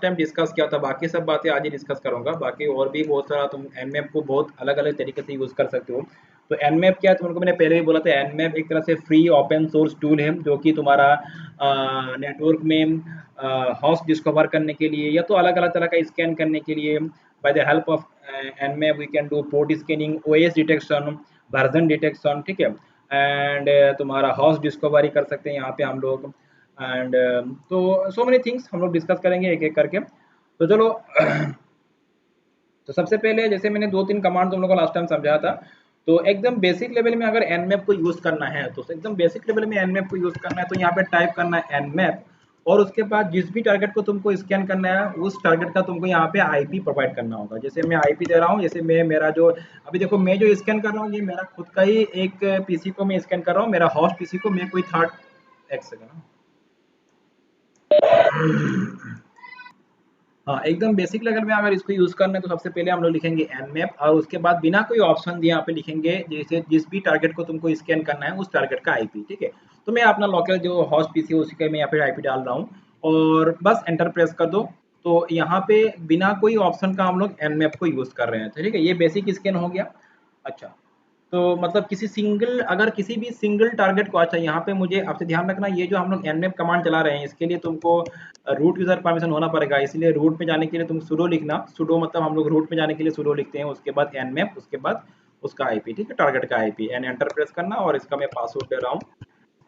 Time discuss किया था, बाकी सब बातें आज ही डिस्कस करूंगा। बाकी और भी बहुत सारा तुम एनमैप को बहुत अलग अलग तरीके से यूज कर सकते हो। तो एनमैप क्या है, तुमको मैंने पहले ही बोला था, एनमैप एक तरह से फ्री ओपन सोर्स टूल है जो कि तुम्हारा नेटवर्क में होस्ट डिस्कवर करने के लिए या तो अलग अलग तरह का स्कैन करने के लिए, by the help of Nmap we can do port scanning, OS detection, version detection, ठीक है। एंड तुम्हारा होस्ट डिस्कवरी कर सकते हैं यहाँ पे हम लोग। एंड तो सो मेनी थिंग्स हम लोग डिस्कस करेंगे एक एक करके। तो चलो तो सबसे पहले जैसे मैंने दो तीन कमांड तुम लोगों को लास्ट टाइम समझाया था, तो एकदम बेसिक लेवल में अगर एनमैप को यूज करना है तो एकदम बेसिक लेवल में एनमैप को यूज करना है तो यहाँ पे टाइप करना है एनमैप, और उसके बाद जिस भी टारगेट को तुमको स्कैन करना है उस टारगेट का तुमको यहाँ पे आईपी प्रोवाइड करना होगा। जैसे मैं आईपी दे रहा हूँ, जैसे मैं मेरा जो अभी देखो मैं जो स्कैन कर रहा हूँ ये मेरा खुद का ही एक पीसी को मैं स्कैन कर रहा हूँ, मेरा होस्ट पीसी को, मैं कोई थर्ड एक सेकंड। हाँ, एकदम बेसिक लेवल में अगर इसको यूज़ करना है तो सबसे पहले हम लोग लिखेंगे एनमैप, और उसके बाद बिना कोई ऑप्शन दिए यहाँ पे लिखेंगे जैसे जिस भी टारगेट को तुमको स्कैन करना है उस टारगेट का आईपी, ठीक है। तो मैं अपना लोकल जो होस्ट पीसी है उसी का मैं यहाँ पे आईपी डाल रहा हूँ और बस एंटर प्रेस कर दो। तो यहाँ पे बिना कोई ऑप्शन का हम लोग एनमैप को यूज़ कर रहे हैं, तो ठीक है, ये बेसिक स्कैन हो गया। अच्छा, तो मतलब किसी सिंगल अगर किसी भी सिंगल टारगेट को, अच्छा यहाँ पे मुझे आपसे ध्यान रखना, ये जो हम लोग एनमैप कमांड चला रहे हैं इसके लिए तुमको रूट यूजर परमिशन होना पड़ेगा, इसलिए रूट में जाने के लिए तुम सुडो लिखना। सुडो मतलब हम लोग रूट में जाने के लिए सुडो लिखते हैं, उसके बाद एनमैप, उसके बाद उसका आईपी, ठीक है, टारगेट का आईपी, एंड एंटर प्रेस करना, और इसका मैं पासवर्ड दे रहा हूँ,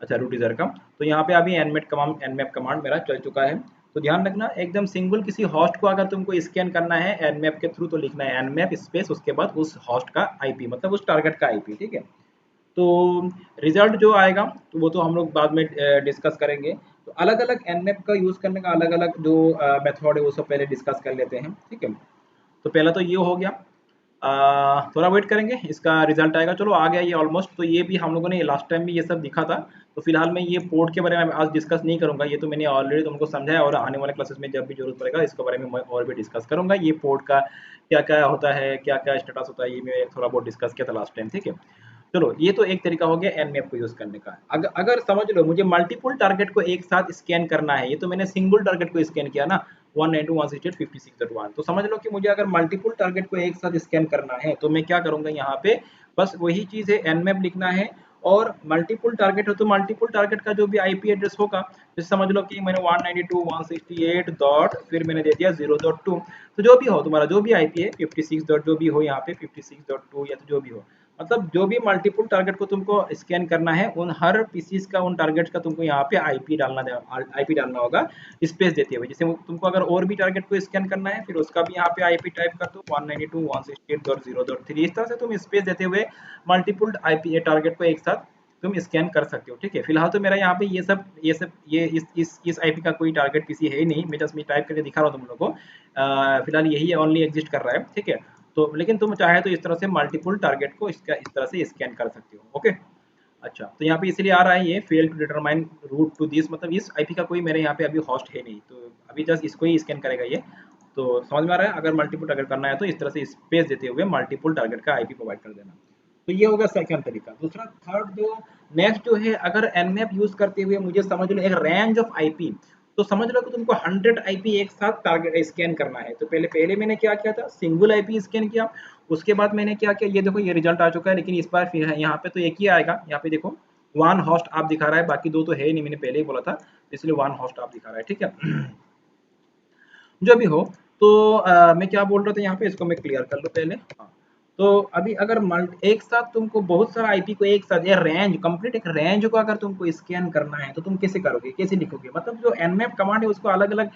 अच्छा, रूट यूजर का। तो यहाँ पे अभी एनमैप कमांड मेरा चल चुका है। तो ध्यान रखना एकदम सिंगल किसी होस्ट को अगर तुमको स्कैन करना है एनमैप के थ्रू तो लिखना है एनमैप स्पेस उसके बाद उस होस्ट का आईपी, मतलब उस टारगेट का आईपी, ठीक है। तो रिजल्ट जो आएगा तो वो तो हम लोग बाद में डिस्कस करेंगे। तो अलग अलग एनमैप का यूज़ करने का अलग अलग जो मेथड है वो सब पहले डिस्कस कर लेते हैं, ठीक है। तो पहला तो ये हो गया। थोड़ा वेट करेंगे, इसका रिजल्ट आएगा। चलो आ गया ये ऑलमोस्ट। तो ये भी हम लोगों ने लास्ट टाइम भी ये सब दिखा था। तो फिलहाल मैं ये पोर्ट के बारे में आज डिस्कस नहीं करूंगा, ये तो मैंने ऑलरेडी तुमको समझाया, और आने वाले क्लासेस में जब भी जरूरत पड़ेगा इसके बारे में मैं और भी डिस्कस करूंगा। ये पोर्ट का क्या क्या होता है, क्या क्या स्टेटस होता है, ये मैं थोड़ा बहुत डिस्कस किया था लास्ट टाइम, ठीक है। चलो ये तो एक तरीका हो गया एनमैप को यूज करने का। अगर समझ लो मुझे मल्टीपल टारगेट को एक साथ स्कैन करना है, ये तो मैंने सिंगल टारगेट को स्कैन किया ना, 192.168.56.1। तो समझ लो कि मुझे अगर मल्टीपल टारगेट को एक साथ स्कैन करना है तो मैं क्या करूंगा, यहाँ पे बस वही चीज है, एनमैप लिखना है। और मल्टीपल टारगेट हो तो मल्टीपल टारगेट का जो भी आईपी एड्रेस होगा, जैसे समझ लो कि मैंने 192.168 डॉट फिर मैंने दे दिया 0.2। तो जो भी हो तुम्हारा जो भी आईपी है 56 डॉट जो भी हो यहाँ पे 56.2 या तो जो भी हो, मतलब जो भी मल्टीपल टारगेट को तुमको स्कैन करना है उन हर पीसीस का उन टारगेट्स का तुमको यहाँ पे आईपी डालना होगा स्पेस देते हुए। जैसे तुमको अगर और भी टारगेट को स्कैन करना है फिर उसका भी यहाँ पे आईपी टाइप कर दो 192.168.0.3, इस तरह से तुम स्पेस देते हुए मल्टीपल आईपी टारगेट को एक साथ तुम स्कैन कर सकते हो, ठीक है। फिलहाल तो मेरा यहाँ पे ये सब ये इस आईपी का कोई टारगेट पीसी है ही नहीं, मैं जस्ट मैं टाइप करके दिखा रहा हूँ तुम लोगों को। फिलहाल यही ओनली एग्जिस्ट कर रहा है, ठीक है। तो लेकिन तुम चाहे तो इस तरह से मल्टीपल टारगेट को इसका इस तरह से स्कैन कर सकते हो, ओके। अच्छा, तो यहाँ पे इसलिए आ रहा है ये fail to determine route to this, मतलब इस आईपी का कोई मेरे यहाँ पे अभी होस्ट है नहीं, तो अभी जस्ट इसको ही स्कैन करेगा ये। तो समझ में आ रहा है, अगर मल्टीपल टारगेट करना है तो इस तरह से स्पेस देते हुए मल्टीपल टारगेट का आईपी प्रोवाइड कर देना। तो ये होगा सेकंड तरीका। दूसरा थर्ड जो नेक्स्ट जो है, अगर एनमैप यूज करते हुए मुझे समझ लो एक रेंज ऑफ आईपी, तो समझ लो कि तुमको 100 आईपी एक साथ टारगेट स्कैन करना है। तो पहले पहले मैंने क्या किया था, सिंगल आईपी स्कैन किया। उसके बाद मैंने क्या किया, ये देखो ये रिजल्ट आ चुका है, लेकिन इस बार फिर यहाँ पे तो एक ही आएगा। यहाँ पे देखो वन होस्ट आप दिखा रहा है, बाकी दो तो है ही नहीं, मैंने पहले ही बोला था, इसलिए वन होस्ट आप दिखा रहा है, ठीक है। जो भी हो, तो मैं क्या बोल रहा था यहाँ पे, इसको मैं क्लियर कर लूँ पहले। हाँ, तो अभी अगर एक साथ तुमको बहुत सारा आईपी को एक साथ, ये रेंज कंप्लीट एक रेंज को अगर तुमको स्कैन करना है तो तुम कैसे करोगे, कैसे लिखोगे, मतलब जो एनमैप कमांड है उसको अलग अलग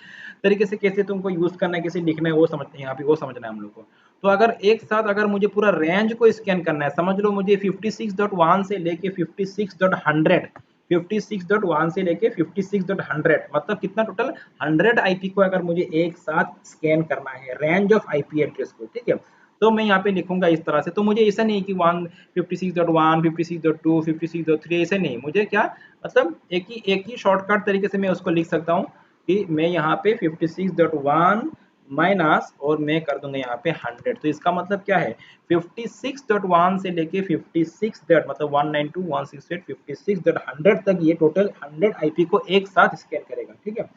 तरीके से कैसे तुमको यूज करना है, कैसे लिखना है, वो समझते हैं यहाँ पे, वो समझना है हम लोग को। तो अगर एक साथ अगर मुझे पूरा रेंज को स्कैन करना है, समझ लो मुझे 56.1 से लेके 56.100, 56.1 से लेके 56.100, मतलब कितना टोटल 100 आईपी को अगर मुझे एक साथ स्कैन करना है, रेंज ऑफ आईपी एड्रेस को, ठीक है। तो मैं यहाँ पे लिखूंगा इस तरह से। तो मुझे ऐसा नहीं कि 156.1 56.2 56.3 ऐसे नहीं, मुझे क्या मतलब एक ही शॉर्टकट तरीके से मैं उसको लिख सकता हूँ कि मैं यहाँ पे 56.1 माइनस और मैं कर दूंगा यहाँ पे 100। तो इसका मतलब क्या है, 56.1 से लेके 56 डॉट मतलब 192.168.56.100 तक ये टोटल 100 आईपी को एक साथ स्कैन करेगा, ठीक है।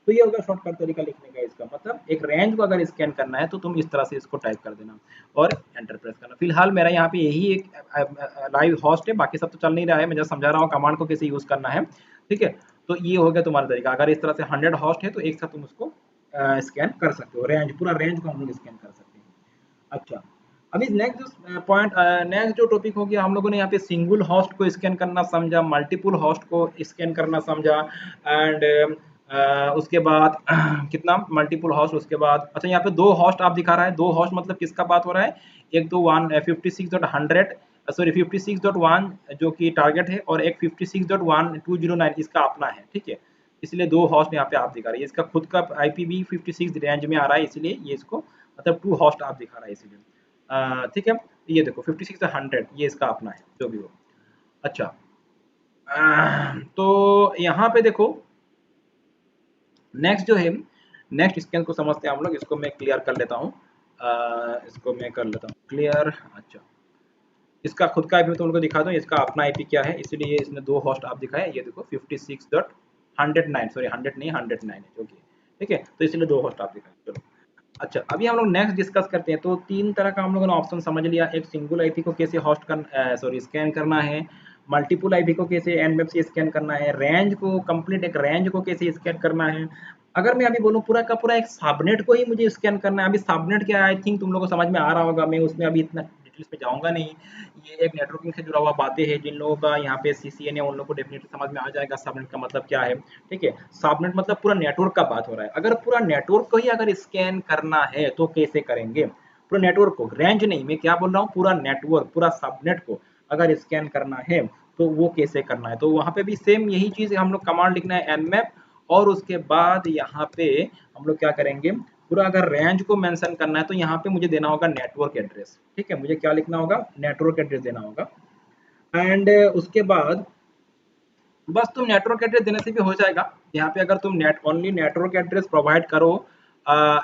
तो ये होगा शॉर्टकट तरीका लिखने का इसका, मतलब एक रेंज को अगर स्कैन करना है तो तुम इस तरह से इसको टाइप कर देना और एंटर प्रेस करना। फिलहाल मेरा यहाँ पे यही एक लाइव होस्ट है, बाकी सब तो चल नहीं रहा है, मैं जस्ट समझा रहा हूँ कमांड को कैसे यूज करना है, ठीक है। तो ये हो गया तुम्हारा तरीका। अगर इस तरह से 100 होस्ट है तो एक साथ तुम उसको स्कैन कर सकते हो, रेंज पूरा रेंज को हम लोग स्कैन कर सकते हैं। अच्छा, अभी नेक्स्ट जो पॉइंट, नेक्स्ट जो टॉपिक हो गया, हम लोगों ने यहाँ पे सिंगल होस्ट को स्कैन करना समझा, मल्टीपल होस्ट को स्कैन करना समझा, एंड उसके बाद कितना मल्टीपल होस्ट, उसके बाद अच्छा यहाँ पे दो होस्ट आप दिखा रहा है, दो होस्ट मतलब किसका बात हो रहा है, एक तो 156.100 सॉरी 56.1 जो कि टारगेट है, और एक 56.1209 इसका अपना है, ठीक है। इसलिए दो होस्ट यहाँ पे आप दिखा रहे हैं, इसका खुद का आईपी भी 56 रेंज में आ रहा है, इसलिए ये इसको मतलब टू होस्ट आप दिखा रहा है इसलिए, ठीक है। ये देखो 56 100 ये इसका अपना है जो भी हो। अच्छा, तो यहाँ पे देखो नेक्स्ट जो है, नेक्स्ट स्कैन को समझते हैं हम लोग, इसको मैं क्लियर कर लेता हूँ, इसको मैं कर लेता हूँ क्लियर। अच्छा, इसका खुद का आईपी मैं तुम लोग को दिखा दूँ, इसका अपना आईपी क्या है, इसलिए इसने दो होस्ट आप दिखाए, ये देखो 56.109 सॉरी 100 नहीं 109 है जो कि, ठीक है, तो इसलिए दो होस्ट आप दिखाए। चलो, अच्छा अभी हम लोग नेक्स्ट डिस्कस करते हैं। तो तीन तरह का हम लोगों ने ऑप्शन समझ लिया, एक सिंगल आईपी को कैसे होस्ट कर सॉरी स्कैन करना है, मल्टीपल आईपी को कैसे एनवेब से स्कैन करना है, रेंज को कंप्लीट एक रेंज को कैसे स्कैन करना है। अगर मैं अभी बोलूँ पूरा का पूरा एक सबनेट को ही मुझे स्कैन करना है, अभी सबनेट क्या है आई थिंक तुम लोगों को समझ में आ रहा होगा, मैं उसमें अभी इतना डिटेल्स में जाऊंगा नहीं। ये एक नेटवर्किंग से जुड़ा हुआ बातें हैं, जिन लोगों का यहाँ पे सीसीएन है उन लोगों को डेफिनेटली समझ में आ जाएगा सबनेट का मतलब क्या है, ठीक है। सबनेट मतलब पूरा नेटवर्क का बात हो रहा है, अगर पूरा नेटवर्क को ही अगर स्कैन करना है तो कैसे करेंगे, पूरा नेटवर्क को, रेंज नहीं, मैं क्या बोल रहा हूँ, पूरा नेटवर्क पूरा सबनेट को अगर स्कैन करना है तो वो कैसे करना है। तो वहाँ पे भी सेम यही चीज़ हम लोग कमांड लिखना है एनमैप, और उसके बाद यहाँ पे हम लोग क्या करेंगे, पूरा अगर रेंज को मेंशन करना है तो यहाँ पे मुझे देना होगा नेटवर्क एड्रेस, ठीक है, मुझे क्या लिखना होगा, नेटवर्क एड्रेस देना होगा। एंड उसके बाद बस तुम नेटवर्क एड्रेस देने से भी हो जाएगा। यहाँ पे अगर तुम net only network address provide करो,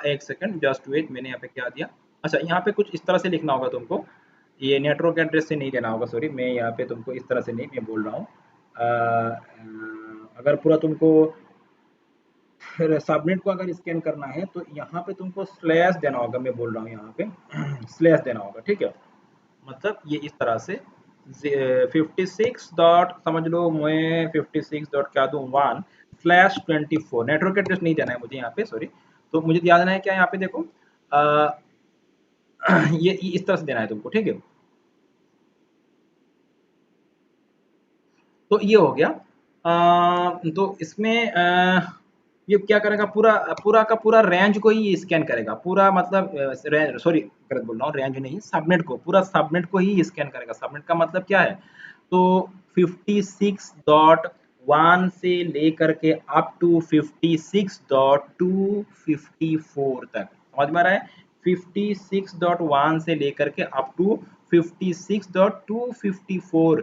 एक सेकंड जस्ट वेट, मैंने यहाँ पे क्या दिया, अच्छा यहाँ पे कुछ इस तरह से लिखना होगा तुमको, ये नेटवर्क एड्रेस से नहीं देना होगा, सॉरी मैं यहाँ पे तुमको इस तरह से नहीं मैं बोल रहा हूँ, अगर पूरा तुमको फिर सबनेट को अगर स्कैन करना है तो यहाँ पे तुमको स्लैश देना होगा, मैं बोल रहा हूँ यहाँ पे स्लैश देना होगा, ठीक है। मतलब ये इस तरह से 56 डॉट समझ लो, मैं 56 डॉट क्या दूँ 1/24 नेटवर्क एड्रेस नहीं देना है मुझे यहाँ पे, सॉरी। तो मुझे याद देना है क्या यहाँ पे देखो, आ, ये इस तरह से देना है तुमको, ठीक है। तो ये हो गया, तो इसमें ये क्या करेगा, पूरा पूरा का पूरा रेंज को ही स्कैन करेगा, पूरा मतलब सॉरी गलत बोल रहा हूँ, रेंज नहीं सबनेट को, पूरा सबनेट को ही स्कैन करेगा। सबनेट का मतलब क्या है, तो 56.1 से लेकर के अप टू 56.254 तक, समझ में आ रहा है, 56.1 से लेकर के अप टू 56.254,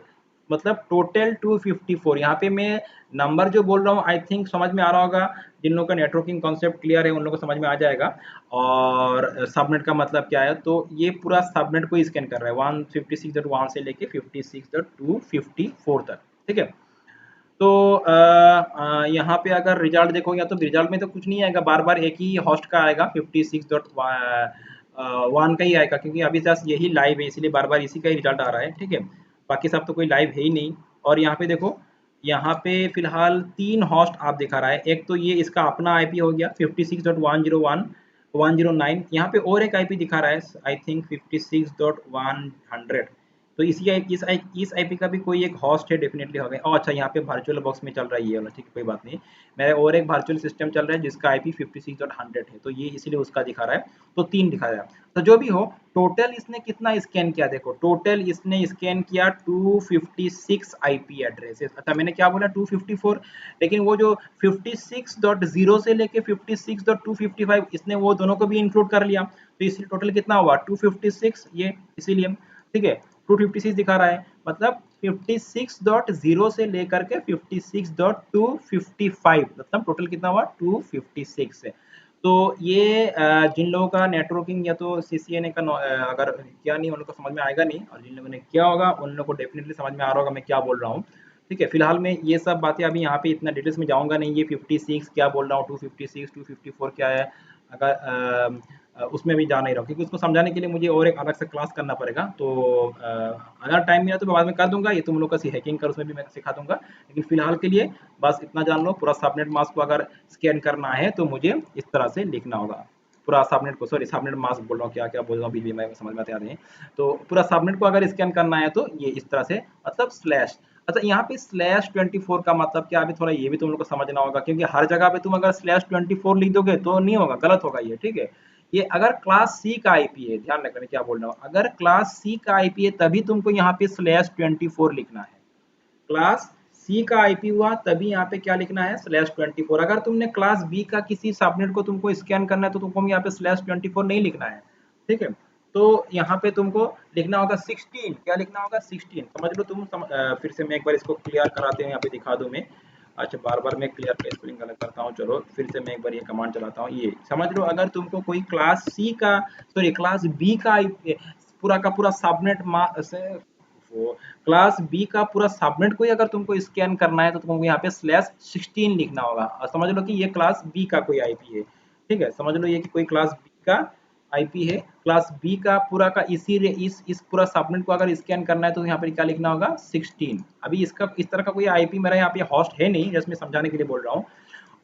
मतलब टोटल 254। यहाँ पे मैं नंबर जो बोल रहा हूँ आई थिंक समझ में आ रहा होगा, जिन लोगों का नेटवर्किंग कॉन्सेप्ट क्लियर है उन लोगों को समझ में आ जाएगा। और सबनेट का मतलब क्या है, तो ये पूरा सबनेट को स्कैन कर रहा है 156.1 से लेके 56.254 तक, ठीक है। तो यहाँ पे अगर रिजल्ट देखोगे तो रिजल्ट में तो कुछ नहीं आएगा, बार बार एक ही होस्ट का आएगा 56.1 का ही आएगा, क्योंकि अभी जस्ट यही लाइव है इसलिए बार बार इसी का ही रिजल्ट आ रहा है, ठीक है। बाकी सब तो कोई लाइव है ही नहीं। और यहाँ पे देखो, यहाँ पे फिलहाल तीन होस्ट आप दिखा रहा है, एक तो ये इसका अपना आईपी हो गया 56.101.109, यहाँ पे और एक आईपी दिखा रहा है आई थिंक 56.100, तो इस आईपी का भी कोई एक होस्ट है डेफिनेटली होगा। और अच्छा यहाँ पे वर्चुअल बॉक्स में चल रहा है ये वाला, ठीक है कोई बात नहीं, मेरा और एक वर्चुअल सिस्टम चल रहा है जिसका आईपी 56.100 है, तो ये इसलिए उसका दिखा रहा है, तो तीन दिखा रहा है। तो जो भी हो, टोटल इसने कितना स्कैन किया देखो, टोटल इसने स्कैन किया 256 आईपी एड्रेसेस। अच्छा मैंने क्या बोला 254, लेकिन वो जो 56.0 से लेके 56.255 इसने वो दोनों को भी इंक्लूड कर लिया, तो इसलिए टोटल कितना हुआ 256, ये इसीलिए, ठीक है 256 दिखा रहा है, मतलब 56.0 से लेकर के 56.255, मतलब टोटल कितना हुआ 256 है। तो ये जिन लोगों का नेटवर्किंग या तो सीसीएनए का अगर किया नहीं उनको समझ में आएगा नहीं, और जिन लोगों ने किया होगा उन लोगों को डेफिनेटली समझ में आ रहा होगा मैं क्या बोल रहा हूँ, ठीक है। फिलहाल मैं ये सब बातें अभी यहाँ पे इतना डिटेल्स में जाऊँगा नहीं, ये 56 क्या बोल रहा हूँ, 256, 254 क्या है, अगर उसमें भी जा नहीं रहा हूँ, क्योंकि उसको समझाने के लिए मुझे और एक अलग से क्लास करना पड़ेगा। तो अगर टाइम मिला तो मैं बाद में कर दूँगा, ये तुम लोग का हैकिंग का उसमें भी मैं सिखा दूँगा। लेकिन फिलहाल के लिए बस इतना जान लो, पूरा सबनेट मास्क को अगर स्कैन करना है तो मुझे इस तरह से लिखना होगा। पूरा सबनेट को, सॉरी सबनेट मास्क बोल रहा हूँ, क्या-क्या बोल रहा हूँ बीच में मैं समझ में आता नहीं है। तो पूरा सबनेट को अगर स्कैन करना है तो ये इस तरह से, मतलब स्लैश। अच्छा, यहाँ पे स्लैश 24 का मतलब क्या, अभी थोड़ा ये भी तुम लोग को समझना होगा, क्योंकि हर जगह पे तुम अगर स्लैश 24 लिख दोगे तो नहीं होगा, गलत होगा ये, ठीक है। ये अगर क्लास सी का आईपी है, ध्यान रखना मैं क्या बोल रहा हूँ, अगर क्लास सी का आईपी है तभी तुमको यहाँ पे स्लैश 24 लिखना है। क्लास सी का आईपी हुआ तभी यहाँ पे क्या लिखना है, स्लैश 24। अगर तुमने क्लास बी का किसी सबनेट को तुमको स्कैन करना है तो तुमको यहाँ पे स्लैश 24 नहीं लिखना है, ठीक है। तो यहाँ पे तुमको लिखना होगा 16, क्या लिखना होगा, 16, समझ लो तुम फिर से मैं एक बार इसको क्लियर कराते हैं, यहाँ पे दिखा दूं मैं। अच्छा, बार बार मैं क्लियर का स्पेलिंग गलत करता हूँ, चलो फिर से मैं एक बार ये कमांड चलाता हूँ। ये समझ लो, अगर तुमको कोई क्लास सी का, सॉरी क्लास बी का पूरा का पूरा सबनेट वो क्लास बी का पूरा सबनेट को ही अगर तुमको स्कैन करना है तो तुमको यहाँ पे स्लैश 16 लिखना होगा, और समझ लो कि ये क्लास बी का कोई आईपी है, ठीक है। समझ लो ये कि कोई क्लास बी का आईपी है, क्लास बी का पूरा का इस पूरा सबनेट को अगर स्कैन करना है तो यहाँ पे क्या लिखना होगा, 16। अभी इसका इस तरह का कोई आईपी मेरा यहाँ पे होस्ट है नहीं, जस्ट मैं समझाने के लिए बोल रहा हूँ।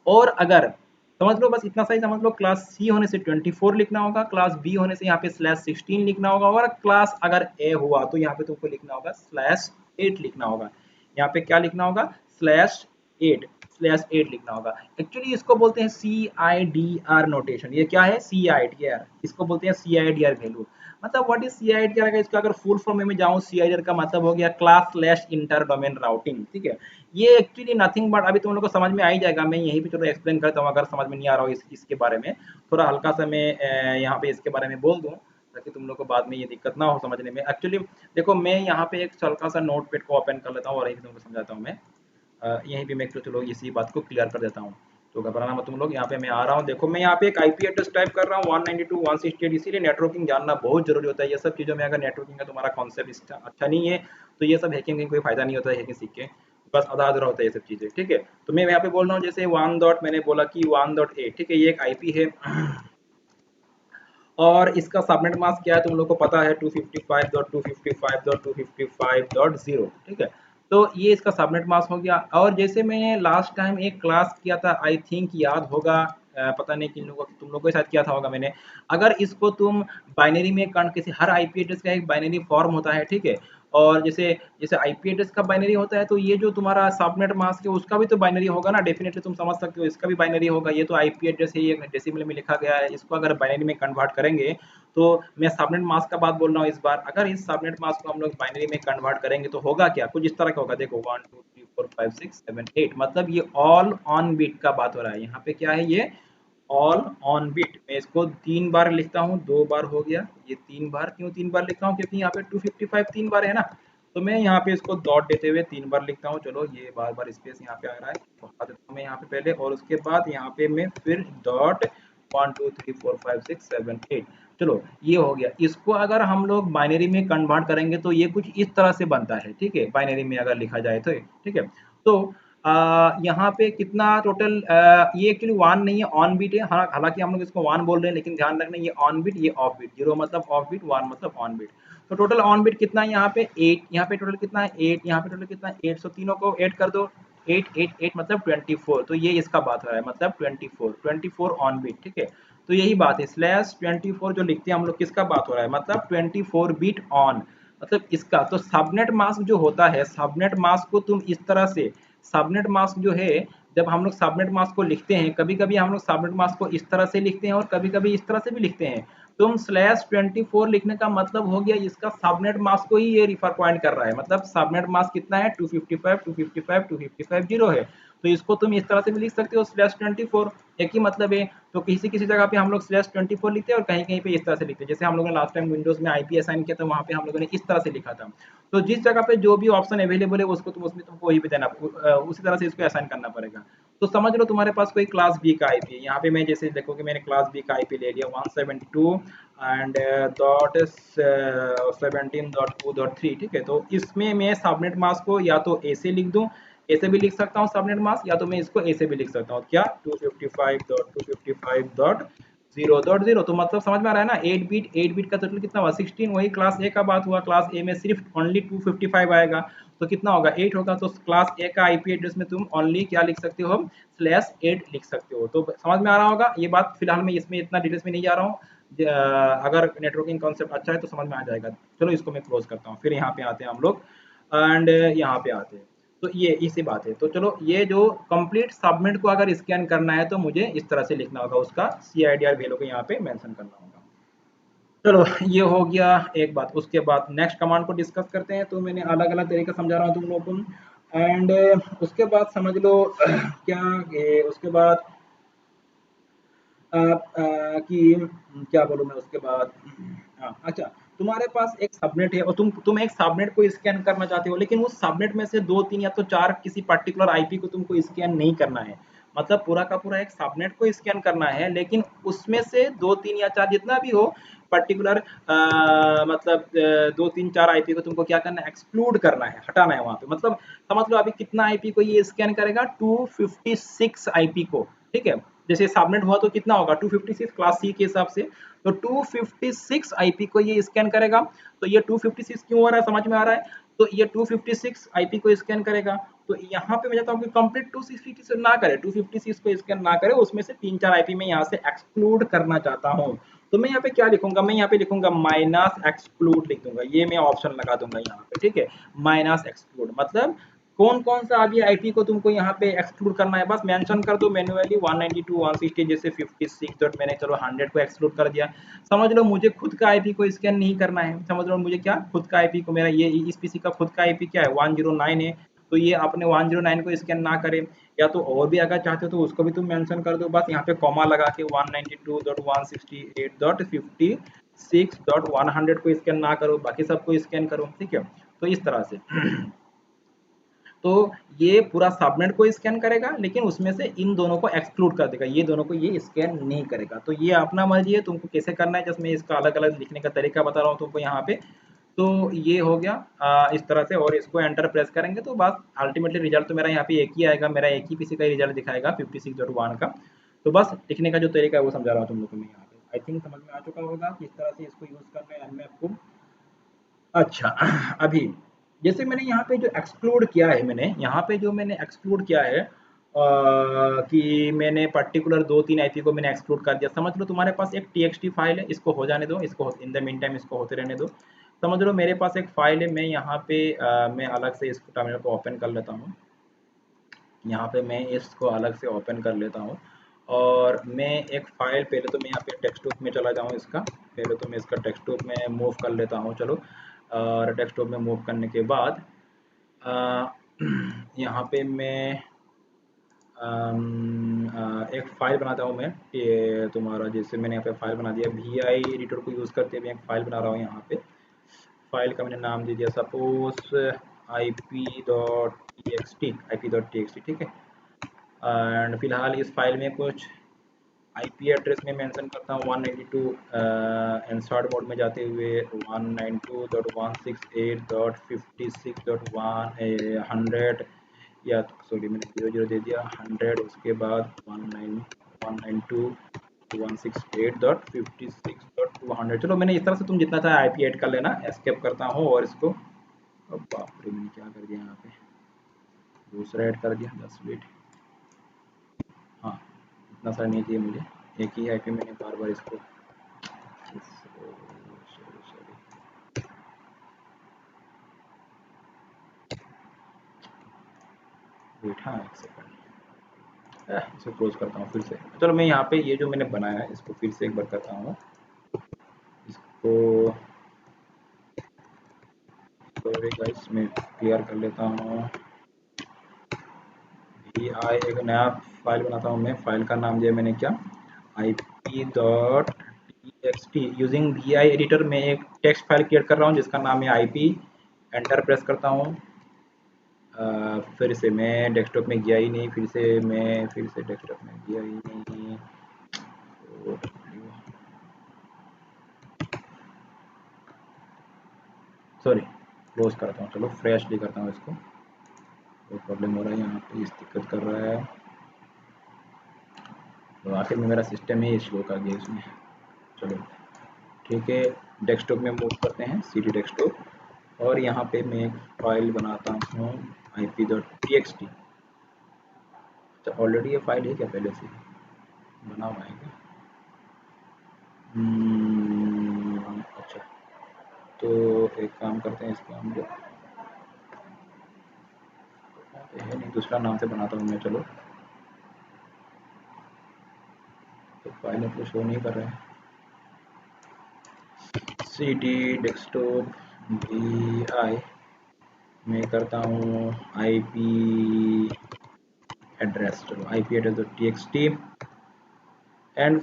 और अगर समझ लो, बस इतना सा ही समझ लो, क्लास सी होने से 24 लिखना होगा, क्लास बी होने से यहाँ पे स्लैश 16 लिखना होगा, और क्लास अगर ए हुआ तो यहाँ पे तुमको लिखना होगा स्लैश 8 लिखना होगा। यहाँ पे क्या लिखना होगा, स्लैश 8, स्लैश 8 लिखना होगा। एक्चुअली इसको बोलते हैं C I D are notation. ये क्या है, सी आई डी आर, इसको बोलते हैं C I D R value. मतलब what is C I D R का, इसका अगर फुल फॉर्म में जाऊँ, सी आई डी आर का मतलब हो गया class slash inter domain routing, ठीक है। ये एक्चुअली नथिंग बट, अभी तुम लोग को समझ में आ ही जाएगा, मैं यहीं पे चलो एक्सप्लेन करता हूँ, अगर समझ में नहीं आ रहा हो इसके बारे में, थोड़ा हल्का सा मैं यहाँ पे इसके बारे में बोल दूँ, ताकि तुम लोग को बाद में ये दिक्कत ना हो समझने में। एक्चुअली देखो, मैं यहाँ पे एक हल्का सा नोट पैड को ओपन कर लेता हूँ और यहीं तुमको समझाता हूँ मैं। यहीं पे मैं चलो इसी बात को क्लियर कर देता हूँ, तो घबराना मत तुम लोग। यहाँ पे मैं आ रहा हूँ, देखो मैं यहाँ पे एक आईपी एड्रेस टाइप कर रहा हूँ 192.168, इसीलिए नेटवर्किंग जानना बहुत जरूरी होता है। ये सब चीज़ों में अगर नेटवर्किंग का तुम्हारा कॉन्सेप्ट अच्छा नहीं है तो ये सब हैकिंग में कोई फायदा नहीं होता है, हैकिंग सीख के बस आधा अधूरा होता है ये सब चीज़ें, ठीक है। तो मैं यहाँ पे बोल रहा हूँ जैसे 1 डॉट, मैंने बोला कि 1.8, ठीक है, ये एक आईपी है। और इसका सबनेट मास्क क्या है तुम लोग को पता है, 255.255.255.0, ठीक है। तो ये इसका सबनेट मास्क हो गया। और जैसे मैंने लास्ट टाइम एक क्लास किया था, आई थिंक याद होगा, पता नहीं किन लोगों, तुम लोगों के साथ किया था होगा मैंने। अगर इसको तुम बाइनरी में कन्वर्ट, किसी हर आईपी एड्रेस का एक बाइनरी फॉर्म होता है, ठीक है। और जैसे जैसे आईपी एड्रेस का बाइनरी होता है, तो ये जो तुम्हारा सबनेट मास्क है उसका भी तो बाइनरी होगा ना, डेफिनेटली तुम समझ सकते हो इसका भी बाइनरी होगा। ये तो आईपी एड्रेस है, ये डेसिमल में लिखा गया है, इसको अगर बाइनरी में कन्वर्ट करेंगे, तो मैं सबनेट मास्क का बात बोल रहा हूँ इस बार। अगर इस सबनेट मास्क को हम लोग बाइनरी में कन्वर्ट करेंगे तो होगा क्या, कुछ इस तरह का होगा। देखो 1 2 3 4 5 6 7 8, मतलब ये ऑल ऑन बीट का बात हो रहा है। यहाँ पे क्या है, ये ऑल ऑन बीट। मैं इसको 3 बार लिखता हूँ, 2 बार हो गया, ये 3 बार। क्यों 3 बार लिखता हूँ, क्योंकि यहाँ पे 255 3 बार है ना, तो मैं यहाँ पे इसको डॉट देते हुए 3 बार लिखता हूँ। चलो ये बार बार स्पेस यहाँ पे आ रहा है, तो हटा देता हूँ मैं यहाँ पे पहले, और उसके बाद यहाँ पे मैं फिर डॉट 1 2 3 4 5 6 7 8। चलो ये हो गया। इसको अगर हम लोग बाइनरी में कन्वर्ट करेंगे तो ये कुछ इस तरह से बनता है, ठीक है, बाइनरी में अगर लिखा जाए तो, ठीक है। तो यहाँ पे कितना टोटल, ये एक्चुअली 1 नहीं है, ऑन बीट है। हालांकि हम लोग इसको 1 बोल रहे हैं, लेकिन ध्यान रखना ये ऑन बीट, ये ऑफ बीट। 0 मतलब ऑफ बीट, 1 मतलब ऑन बीट। तो टोटल ऑन बीट कितना है यहाँ पे 8, यहाँ पे टोटल कितना है 8, यहाँ पे टोटल कितना है 8, सो तीनों को ऐड कर दो, 8 8 8 मतलब 24। तो ये इसका बात हो रहा है, मतलब 24 ऑन बीट, ठीक है। तो यही बात है, स्लैश 24 जो लिखते हैं हम लोग, किसका बात हो रहा है, मतलब 24 बीट ऑन, मतलब इसका। तो सबनेट मास्क जो होता है, सबनेट मास्क को तुम इस तरह से, सबनेट मास्क जो है, जब हम लोग सबनेट मास्क को लिखते हैं, कभी कभी हम लोग सबनेट मास्क को इस तरह से लिखते हैं और कभी कभी इस तरह से भी लिखते हैं। तुम स्लैश 24 लिखने का मतलब हो गया, इसका सबनेट मास्क को ही ये रिफर पॉइंट कर रहा है। मतलब सबनेट मास्क कितना है, 255 0 है। तो इसको तुम इस तरह से भी लिख सकते हो, स्लैश 24, एक ही मतलब है। तो किसी किसी जगह पे हम लोग स्लैश 24 लिखते हैं और कहीं कहीं पे इस तरह से लिखते हैं। जैसे हम लोगों ने लास्ट टाइम विंडोज में आईपी असाइन किया था, वहां पे हम लोगों ने इस तरह से लिखा था। तो जिस जगह पे जो भी ऑप्शन अवेलेबल है उसको तुम, उसमें तुमको वही पे देना, उसी तरह से इसको असाइन करना पड़ेगा। तो समझ लो तुम्हारे पास कोई क्लास बी का आईपी है, यहाँ पे मैं जैसे देखो कि मैंने क्लास बी का आईपी ले लिया 172 एंड डॉट 17.2.3, ठीक है। तो इसमें मैं सबनेट मास्क को या तो ए से लिख दूं, ए से भी लिख सकता हूँ सबनेट मास्क, या तो मैं इसको ए से भी लिख सकता हूँ, क्या 255.255.0.0। तो मतलब समझ में आ रहा है ना, 8 बिट का टोटल कितना हुआ 16, वही क्लास ए का बात हुआ, क्लास ए में सिर्फ ओनली 255 आएगा, तो कितना होगा 8 होगा। तो क्लास ए का आईपी एड्रेस में तुम ओनली क्या लिख सकते हो, /8 लिख सकते हो। तो समझ में आ रहा होगा ये बात, फिलहाल मैं इसमें इतना डिटेल्स में नहीं जा रहा हूँ, अगर नेटवर्किंग कॉन्सेप्ट अच्छा है तो समझ में आ जाएगा। चलो इसको मैं क्लोज करता हूँ, फिर यहाँ पे आते हैं हम लोग, एंड यहाँ पे आते हैं। तो ये इसी बात है। तो चलो ये जो कंप्लीट सबमिट को अगर स्कैन करना है तो मुझे इस तरह से लिखना होगा, उसका CIDR वैल्यू को यहाँ पे मेंशन करना होगा। चलो ये हो गया एक बात। उसके बाद नेक्स्ट कमांड को डिस्कस करते हैं। तो मैंने अलग अलग तरीका समझा रहा हूँ तुम लोगों को, एंड उसके बाद समझ लो क्या उसके बाद कि क्या बोलूँ मैं उसके बाद। हाँ अच्छा, तुम्हारे पास एक सबनेट है और तुम एक सबनेट को स्कैन करना चाहते हो, लेकिन उस सबनेट में से 2 3 या तो 4 किसी पर्टिकुलर आईपी को तुमको स्कैन नहीं करना है। मतलब पूरा का पूरा एक सबनेट को स्कैन करना है, लेकिन उसमें से 2 3 या 4 जितना भी हो पर्टिकुलर, मतलब 2 3 4 आईपी को तुमको क्या करना है, एक्सक्लूड करना है, हटाना है वहां पे। मतलब समझ लो अभी कितना आईपी को ये स्कैन करेगा, 256 आईपी को, ठीक है। जैसे सबनेट हुआ तो कितना होगा 256 क्लास सी के हिसाब से, तो 256 आईपी को ये स्कैन करेगा। तो ये 256 क्यों हो रहा है, समझ में आ रहा है। तो ये 256 आईपी को स्कैन करेगा। तो यहाँ पे मैं चाहता हूँ कि कंप्लीट 256 ना करे, 256 को स्कैन ना करे, उसमें से 3 4 आईपी में यहाँ से एक्सक्लूड करना चाहता हूँ। तो मैं यहाँ पे क्या लिखूंगा, मैं यहाँ पे लिखूंगा माइनस एक्सक्लूड लिख दूंगा, ये मैं ऑप्शन लगा दूंगा यहाँ पे, ठीक है। माइनस एक्सक्लूड मतलब कौन कौन सा अभी आईपी को तुमको यहाँ पे एक्सक्लूड करना है, बस मेंशन कर दो मैन्युअली, 192 160 जैसे 56 डॉट, मैंने चलो 100 को एक्सक्लूड कर दिया। समझ लो मुझे खुद का आईपी को स्कैन नहीं करना है, समझ लो मुझे क्या खुद का आईपी को, मेरा ये इस पीसी का खुद का आईपी क्या है 109 है। तो ये आपने 109 को स्कैन ना करे, या तो और भी अगर चाहते हो तो उसको भी तुम मेंशन कर दो, बस यहाँ पे कॉमा लगा के 192.168.56.100 को स्कैन ना करो, बाकी सबको स्कैन करो, ठीक है। तो इस तरह से तो ये पूरा सबनेट को स्कैन करेगा, लेकिन उसमें से इन दोनों को एक्सक्लूड कर देगा, ये दोनों को ये स्कैन नहीं करेगा। तो ये अपना मर्जी है तुमको कैसे करना है, जैसे मैं इसका अलग अलग लिखने का तरीका बता रहा हूँ तुमको यहाँ पे। तो ये हो गया इस तरह से, और इसको एंटर प्रेस करेंगे तो बस अल्टीमेटली रिजल्ट तो मेरा यहाँ पे एक ही आएगा, मेरा एक ही पीसी का रिजल्ट दिखाएगा 56.1 का। तो बस लिखने का जो तरीका है वो समझा रहा हूँ तुम लोग को मैं यहाँ पे, आई थिंक समझ में आ चुका होगा किस तरह से इसको यूज करना है एनमैप को। अच्छा अभी जैसे मैंने यहाँ पे जो एक्सक्लूड किया है, मैंने यहाँ पे जो मैंने एक्सक्लूड किया है कि मैंने पर्टिकुलर 2 3 आईपी को मैंने एक्सक्लूड कर दिया। समझ लो तुम्हारे पास एक टीएक्सटी फाइल है, इसको हो जाने दो, इसको इन द मीन टाइम इसको होते रहने दो। समझ लो मेरे पास एक फाइल है, मैं यहाँ पे मैं अलग से इसको टर्मिनल को ओपन कर लेता हूँ। यहाँ पे मैं इसको अलग से ओपन कर लेता हूँ, और मैं एक फाइल, पहले तो मैं यहाँ पे टेक्स्टबुक में चला जाऊँ इसका, पहले तो मैं इसका टेक्स्टबुक में मूव कर लेता हूँ चलो। और डेस्कटॉप में मूव करने के बाद अ, यहाँ पे मैं एक फ़ाइल बनाता हूँ मैं, ये तुम्हारा जैसे मैंने यहाँ पे फ़ाइल बना दिया, वी आई एडिटर को यूज़ करते हुए एक फ़ाइल बना रहा हूँ यहाँ पे। फ़ाइल का मैंने नाम दे दिया सपोज IP.txt, ठीक है। एंड फिलहाल इस फाइल में कुछ आईपी एड्रेस में मेंशन करता हूँ 192, इंसर्ट मोड में जाते हुए 192.168.56.100, या सॉरी मैंने 00 दे दिया, 100 उसके बाद 192.168.56.200। चलो मैंने इस तरह से, तुम जितना चाहे आईपी ऐड कर लेना, एस्केप करता हूँ और इसको, अब बाप रे मैंने क्या कर दिया यहाँ पे, दूसरा ऐड कर दिया 10 बिट। हाँ इतना सारा नहीं चाहिए मुझे, एक ही आईपी मैंने बार बार इसको, सॉरी सॉरी, वेट, हाँ एक सेकंड, इसको क्लोज करता हूँ फिर से। चलो मैं यहाँ पे ये जो मैंने बनाया है इसको फिर से एक बार करता हूँ, इसको सॉरी गाइस मैं क्लियर कर लेता हूँ। वी आई एक नया फाइल बनाता हूँ मैं, फाइल का नाम दिया मैंने क्या, IP.txt using we I editor में एक टेक्स्ट फाइल क्रिएट कर रहा हूँ जिसका नाम है IP। एंटर प्रेस करता हूँ। फिर से मैं डेस्कटॉप में गया ही नहीं, फिर से मैं फिर से डेस्कटॉप में गया ही नहीं। सॉरी क्लोज करता हूँ, चलो फ्रेशली करता हूँ इसको। कोई प्रॉब्लम हो रहा है यहाँ पे, इस दिक्कत कर रहा है, तो आखिर में मेरा सिस्टम ही स्लो कर गया इसमें। चलो ठीक है, डेस्कटॉप में मूव करते हैं, CD डेस्कटॉप, और यहाँ पे मैं एक फाइल बनाता हूँ ip.txt। अच्छा ऑलरेडी ये फाइल है क्या, पहले से बना हुआ है क्या? अच्छा, तो एक काम करते हैं, इसको हम लोग है नहीं, दूसरा नाम से बनाता हूँ मैं। चलो तो फाइल अपने शो नहीं कर रहे हैं। CD डेस्कटॉप vi मैं करता हूँ IP एड्रेस, चलो IP एड्रेस.txt, एंड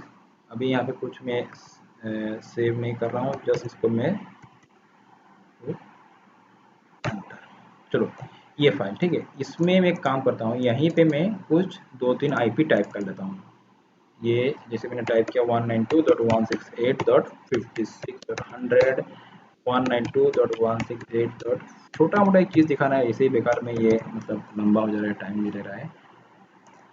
अभी यहाँ पे कुछ मैं सेव नहीं कर रहा हूँ, जस्ट इसको मैं चलो ये फाइल ठीक है, इसमें मैं एक काम करता हूँ, यहीं पे मैं कुछ 2-3 IP टाइप कर लेता हूँ। ये जैसे मैंने टाइप किया 192.168.56.100, 192.168. छोटा मोटा एक चीज़ दिखाना है, इसे ही बेकार में ये मतलब लंबा हो जा रहा है, टाइम भी ले रहा है।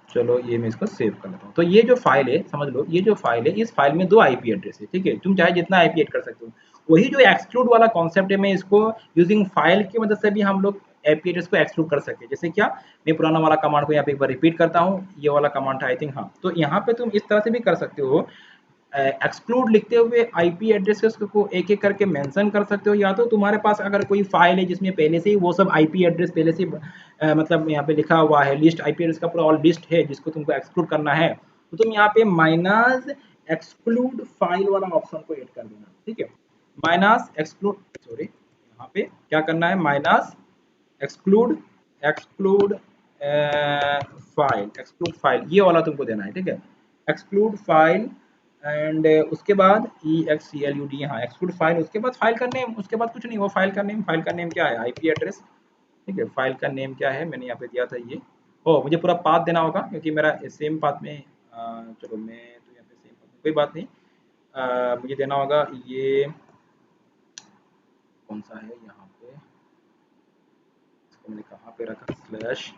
चलो ये मैं इसको सेव कर लेता हूँ। तो ये जो फाइल है, समझ लो ये जो फाइल है, इस फाइल में 2 IP एड्रेस है, ठीक है। तुम चाहे जितना IP ऐड कर सकते हो। वही जो एक्सक्लूड वाला कॉन्सेप्ट है, मैं इसको यूजिंग फाइल की मदद से भी हम लोग IP एड्रेस को एक्सक्लूड कर सके। जैसे क्या, मैं पुराना वाला कमांड को यहाँ पे एक बार रिपीट करता हूँ, ये वाला कमांड था आई थिंक, हाँ। तो यहाँ पे तुम इस तरह से भी कर सकते हो, एक्सक्लूड लिखते हुए आईपी एड्रेसेस को एक एक करके मेंशन कर सकते हो, या तो तुम्हारे पास अगर कोई फाइल है जिसमें पहले से ही वो सब आईपी एड्रेस पहले से मतलब यहाँ पे लिखा हुआ है, लिस्ट आईपी एड्रेस का पूरा ऑल लिस्ट है जिसको तुमको एक्सक्लूड करना है, तो तुम यहाँ पे माइनस एक्सक्लूड फाइल वाला ऑप्शन को ऐड कर देना, ठीक है। माइनस एक्सक्लूड, सॉरी यहाँ पे क्या करना है, minus exclude exclude exclude file ये वाला तुमको देना है, ठीक है। एक्सक्लूड फाइल एंड उसके बाद EXCLUD, हाँ एक्सक्लूड फाइल, उसके बाद फाइल का नेम, उसके बाद कुछ नहीं, वो फाइल का नेम क्या है, आईपी एड्रेस, ठीक है। फाइल का नेम क्या है, मैंने यहाँ पे दिया था ये, ओ मुझे पूरा पाथ देना होगा क्योंकि मेरा सेम पाथ में चलो मैं तो यहाँ पे सेम पाथ में कोई बात नहीं, मुझे देना होगा ये कौन सा है यहाँ पे, इसको मैंने कहाँ पे रखा, स्लैश,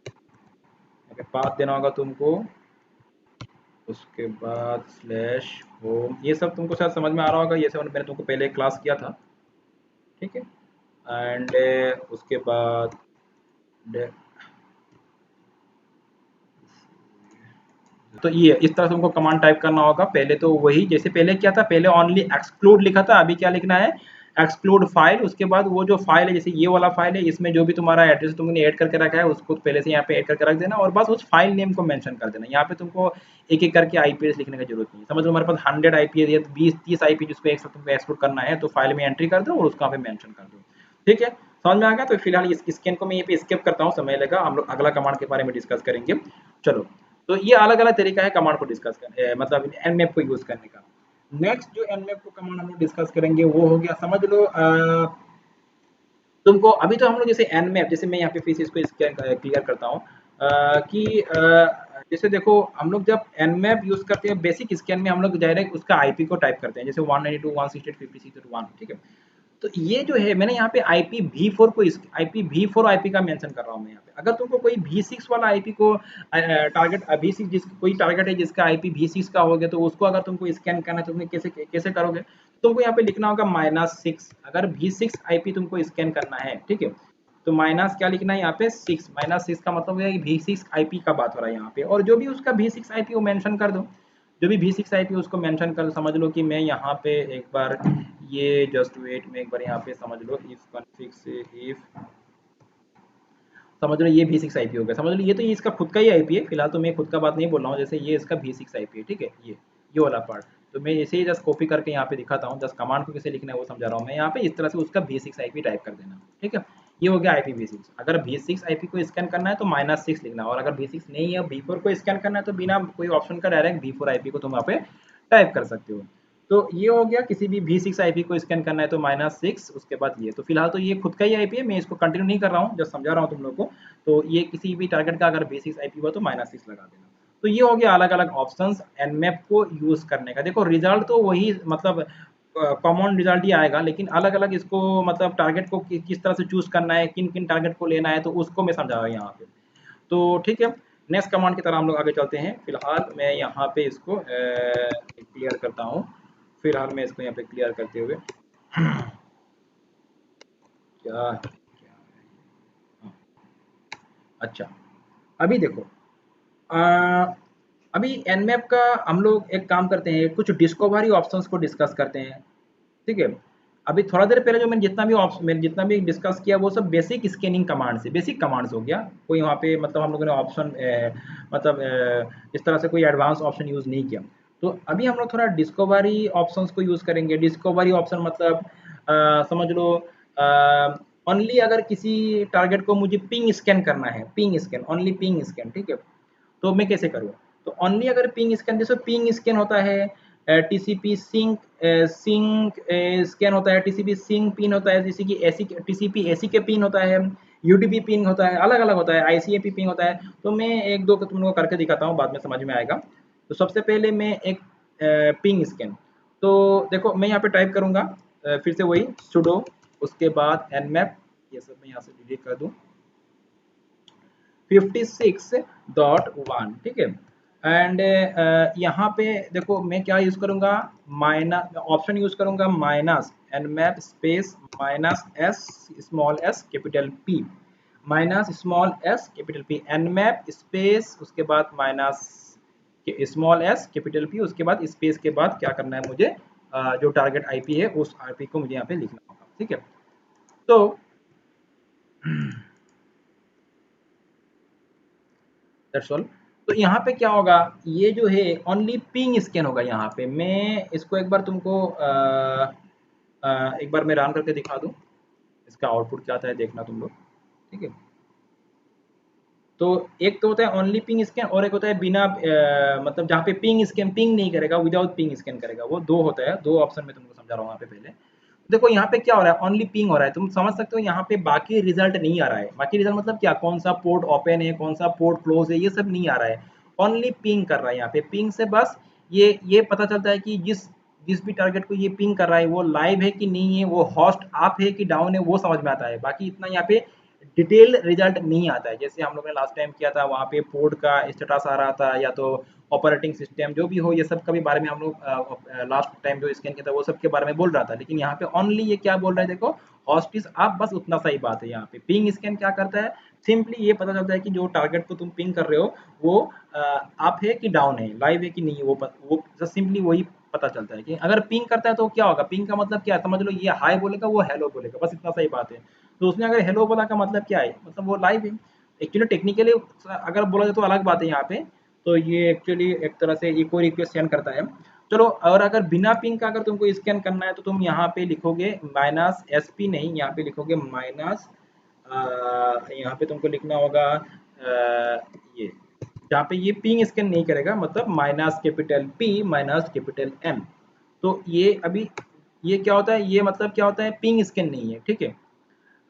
यहाँ पे पाथ देना होगा तुमको, उसके बाद स्लैश होम, ये सब तुमको शायद समझ में आ रहा होगा, ये सब मैंने तुमको पहले क्लास किया था, ठीक है। एंड उसके बाद तो ये इस तरह से तुमको कमांड टाइप करना होगा। पहले तो वही जैसे पहले क्या था, पहले ओनली एक्सक्लूड लिखा था, अभी क्या लिखना है, एक्सक्लूड फाइल, उसके बाद वो जो फाइल है जैसे ये वाला फाइल है, इसमें जो भी तुम्हारा एड्रेस तुमने ऐड करके रखा है उसको पहले से यहाँ पे ऐड करके रख देना, और बस उस फाइल नेम को मेंशन कर देना। यहाँ पे तुमको एक एक करके आईपी एड्रेस लिखने की जरूरत नहीं है। समझ लो हमारे पास 100 आईपी है, 20-30 आईपी जिसको एक साथ तुमको एक्सपोर्ट करना है, तो फाइल में एंट्री कर दो और उसको यहाँ पे मेंशन कर दो, ठीक है। समझ में आ गया। तो फिलहाल इस स्कैन को मैं ये पे स्किप करता हूँ, समय लगा, हम लोग अगला कमांड के बारे में डिस्कस करेंगे। चलो तो ये अलग अलग तरीका है कमांड को डिस्कस कर मतलब एनमैप को यूज करने का। नेक्स्ट जो एनमैप को कमांड हम लोग डिस्कस करेंगे वो हो गया, समझ लो तुमको अभी तो हम लोग जैसे एनमैप, जैसे मैं यहाँ पे फिर से इसको क्लियर करता हूँ कि जैसे देखो हम लोग जब एनमैप यूज करते हैं बेसिक स्कैन में, हम लोग डायरेक्ट उसका आईपी को टाइप करते हैं, जैसे 192.168.56.1, ठीक है। तो ये जो है मैंने यहाँ पे IPv4 को IPv4 आईपी का मेंशन कर रहा हूँ मैं यहाँ पे। अगर तुमको कोई V6 वाला आईपी को टारगेट V6 जिस कोई टारगेट है जिसका आईपी V6 का हो गया, तो उसको अगर तुमको स्कैन करना है तो तुम कैसे कैसे करोगे, तुमको यहाँ पे लिखना होगा -6। अगर V6 आईपी तुमको स्कैन करना है, ठीक है, तो माइनस क्या लिखना है यहाँ पे 6, -6 का मतलब है कि V6 आईपी का बात हो रहा है यहाँ पे, और जो भी उसका V6 आईपी वो मेंशन कर दो, जो भी V6 आईपी उसको मेंशन कर, समझ लो कि मैं यहाँ पे एक बार ये जस्ट वेट में एक बार यहाँ पे समझ लो इफ कॉन्फिग से इफ, समझ लो ये V6 आईपी हो गया, समझ लो ये तो ये इसका खुद का ही आईपी है, फिलहाल तो मैं खुद का बात नहीं बोल रहा हूँ, जैसे ये इसका V6 आईपी है, ठीक है, ये वाला पार्ट, तो मैं इसे ही जस्ट कॉपी करके यहाँ पे दिखाता हूँ, जस्ट कमांड को कैसे लिखना है वो समझा रहा हूँ मैं यहाँ पे, इस तरह से उसका V6 आईपी टाइप कर देना, ठीक है। ये हो गया IPv6। अगर V6 आईपी को स्कैन करना है तो -6 लिखना, और अगर V6 नहीं है V4 को स्कैन करना है तो बिना कोई ऑप्शन का डायरेक्ट V4 आईपी को तुम वहाँ पे टाइप कर सकते हो। तो ये हो गया, किसी भी V6 आईपी को स्कैन करना है तो -6, उसके बाद ये, तो फिलहाल तो ये खुद का ही आईपी है, मैं इसको कंटिन्यू नहीं कर रहा हूँ, जस्ट समझा रहा हूँ तुम लोग को। तो ये किसी भी टारगेट का अगर V6 आईपी हुआ तो -6 लगा देना। तो ये हो गया अलग अलग ऑप्शंस एनमैप को यूज करने का। देखो रिजल्ट तो वही मतलब कॉमन रिजल्ट ही आएगा, लेकिन अलग अलग इसको मतलब टारगेट को किस तरह से चूज करना है, किन किन टारगेट को लेना है, तो उसको मैं समझा रहा हूँ यहाँ पे। तो ठीक है, नेक्स्ट कमांड की तरह हम लोग आगे चलते हैं। फिलहाल मैं यहाँ पे इसको क्लियर करता हूँ। फिलहाल मैं इसको यहाँ पे क्लियर करते हुए क्या क्या हाँ, अच्छा, अभी देखो, अ, अभी एनमैप का हम लोग एक काम करते हैं, कुछ डिस्कवरी ऑप्शंस को डिस्कस करते हैं। ठीक है, अभी थोड़ा देर पहले जो मैंने जितना भी डिस्कस किया वो सब बेसिक स्कैनिंग कमांड से बेसिक कमांड्स हो गया। कोई वहाँ पे मतलब हम लोगों ने ऑप्शन मतलब इस तरह से कोई एडवांस ऑप्शन यूज़ नहीं किया। तो अभी हम लोग थोड़ा डिस्कवरी ऑप्शंस को यूज़ करेंगे। डिस्कवरी ऑप्शन मतलब समझ लो, ओनली अगर किसी टारगेट को मुझे पिंग स्कैन करना है, ping scan, only ping scan, ठीक है, तो मैं कैसे करूँ? तो ओनली अगर पिंग स्कैन, जैसे पिंग स्कैन होता है, टीसीपी सिंक सिंक स्कैन होता है, टीसीपी सिंक पिन होता है, जैसे कि एसी टीसीपी एसी के पिन होता है, यूडीपी पिन होता है, अलग अलग होता है, आईसीएपी पिन होता है। तो मैं एक दो तुम लोगों को करके दिखाता हूँ, बाद में समझ में आएगा। तो सबसे पहले मैं एक पिंग स्कैन, तो देखो मैं यहाँ पे टाइप करूँगा, फिर से वही सुडो, उसके बाद nmap, ये सब मैं यहाँ से डिलीट कर दूँ, 56.1, ठीक है। एंड यहाँ पे देखो मैं क्या यूज़ करूँगा, माइनस ऑप्शन यूज़ करूँगा, minus nmap space minus S small S capital P, minus small S capital P, nmap space, उसके बाद minus small S capital P, उसके बाद स्पेस के बाद क्या करना है मुझे, जो टारगेट आईपी है उस आईपी को मुझे यहाँ पे लिखना होगा, ठीक है। तो दैट्स ऑल। तो यहाँ पे क्या होगा, ये जो है ओनली पिंग स्कैन होगा। यहाँ पे मैं इसको एक बार तुमको एक बार मैं रन करके दिखा दूँ, इसका आउटपुट क्या आता है देखना तुम लोग, ठीक है। तो एक तो होता है ओनली पिंग स्कैन, और एक होता है बिना मतलब जहाँ पे पिंग स्कैन पिंग नहीं करेगा, विदाउट पिंग स्कैन करेगा, वो दो होता है, दो ऑप्शन में तुमको समझा रहा हूँ यहाँ पे पहले। देखो यहाँ पे क्या हो रहा है, ओनली पिंग हो रहा है, तुम समझ सकते हो, यहाँ पे बाकी रिजल्ट नहीं आ रहा है। बाकी रिजल्ट मतलब क्या, कौन सा पोर्ट ओपन है, कौन सा पोर्ट क्लोज है, ये सब नहीं आ रहा है। ओनली पिंग कर रहा है यहाँ पे। पिंग से बस ये पता चलता है कि जिस जिस भी टारगेट को ये पिंग कर रहा है वो लाइव है कि नहीं है, वो होस्ट अप है कि डाउन है, वो समझ में आता है। बाकी इतना यहाँ पे डिटेल रिजल्ट नहीं आता है। जैसे हम लोग ने लास्ट टाइम किया था, वहाँ पे पोर्ट का स्टेटस आ रहा था, या तो ऑपरेटिंग सिस्टम जो भी हो, ये सब का भी बारे में हम लोग लास्ट टाइम जो स्कैन किया था वो सब के बारे में बोल रहा था। लेकिन यहाँ पे ओनली ये क्या बोल रहा है, देखो हॉस्ट इज आप, बस उतना सही बात है। यहाँ पे पिंग स्कैन क्या करता है, सिंपली ये पता चलता है कि जो टारगेट को तुम पिंग कर रहे हो वो अप है कि डाउन है, लाइव है कि नहीं है, वो सिंपली वही पता चलता है। कि अगर पिंग करता है तो क्या होगा, पिंग का मतलब क्या है, समझ लो ये हाई बोलेगा, वो हेलो बोलेगा, बस इतना सही बात है। तो उसने अगर हेलो बोला का मतलब क्या है, मतलब वो लाइव है। एक्चुअली टेक्निकली अगर बोला जाए तो अलग बात है यहाँ पे। तो ये एक्चुअली एक तरह से इको रिक्वेस्ट सेंड करता है। चलो, और अगर बिना पिंग का अगर तुमको स्कैन करना है तो तुम यहाँ पे लिखोगे माइनस एस पी, नहीं यहाँ पे लिखोगे माइनस, यहाँ पे तुमको लिखना होगा ये, जहाँ पे ये पिंग स्कैन नहीं करेगा, मतलब minus capital P minus capital M. तो ये अभी ये क्या होता है, ये मतलब क्या होता है, पिंग स्कैन नहीं है, ठीक है।